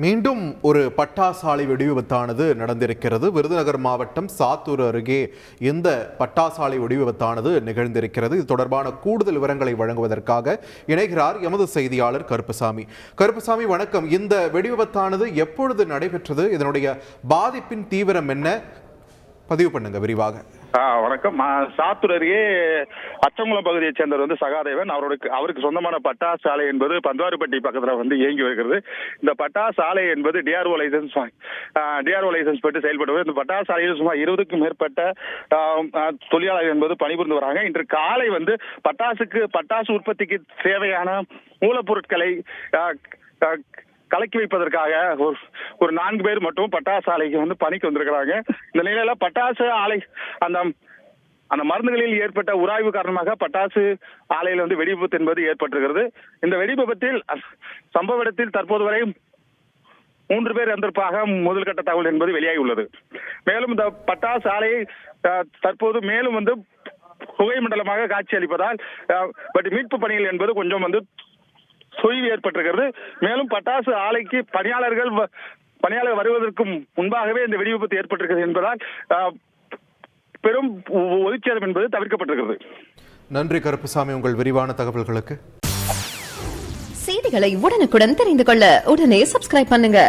மீண்டும் ஒரு பட்டாசாலை வெடிவிபத்தானது நடந்திருக்கிறது. விருதுநகர் மாவட்டம் சாத்தூர் அருகே இந்த பட்டாசாலை வெடிவிபத்தானது நிகழ்ந்திருக்கிறது. இது தொடர்பான கூடுதல் விவரங்களை வழங்குவதற்காக இணைகிறார் எமது செய்தியாளர் கருப்பசாமி. கருப்பசாமி, வணக்கம். இந்த வெடிவிபத்தானது எப்பொழுது நடைபெற்றது? இதனுடைய பாதிப்பின் தீவிரம் என்ன? பதிவு பண்ணுங்க விரிவாக. வணக்கம். சாத்தூர் அருகே அச்சங்குளம் பகுதியைச் சேர்ந்தவர் சகாதேவன். அவருக்கு சொந்தமான பட்டாசு ஆலை என்பது பந்துவாரிப்பட்டி பக்கத்துல இயங்கி வருகிறது. இந்த பட்டாசு ஆலை என்பது டிஆர்ஓ லைசன்ஸ் பெற்று செயல்படுவது. இந்த பட்டாசு ஆலையில் சுமார் 20க்கும் மேற்பட்ட தொழிலாளர்கள் என்பது பணிபுரிந்து வராங்க. இன்று காலை பட்டாசு உற்பத்திக்கு தேவையான மூலப்பொருட்களை கலக்கி வைப்பதற்காக ஒரு 4 பேர் மட்டும் பட்டாசு ஆலைக்கு பணிக்கு வந்திருக்கிறாங்க. இந்த நிலையில பட்டாசு ஆலை அந்த மருந்துகளில் ஏற்பட்ட உராய்வு காரணமாக பட்டாசு ஆலையில் வெடி விபத்து என்பது ஏற்பட்டிருக்கிறது. இந்த வெடி விபத்தில் சம்பவ இடத்தில் தற்போது வரை 3 பேர் இறந்திருப்பதாக முதல்கட்ட தகவல் என்பது வெளியாகி உள்ளது. மேலும் இந்த பட்டாசு ஆலையை தற்போது மேலும் புகை மண்டலமாக காட்சி அளிப்பதால் மீட்பு பணிகள் என்பது கொஞ்சம் தொய்வு ஏற்பட்டிருக்கிறது. மேலும் பட்டாசு ஆலைக்கு பணியாளர்கள் வருவதற்கு முன்பாகவே இந்த வெடி விபத்து ஏற்பட்டிருக்கிறது என்பதால் பெரும் ஒளிச்சேதம் என்பது தவிர்க்கப்பட்டிருக்கிறது. நன்றி கருப்பசாமி, உங்கள் விரிவான தகவல்களுக்கு. செய்திகளை உடனுக்குடன் தெரிந்து கொள்ள உடனே சப்ஸ்கிரைப் பண்ணுங்க.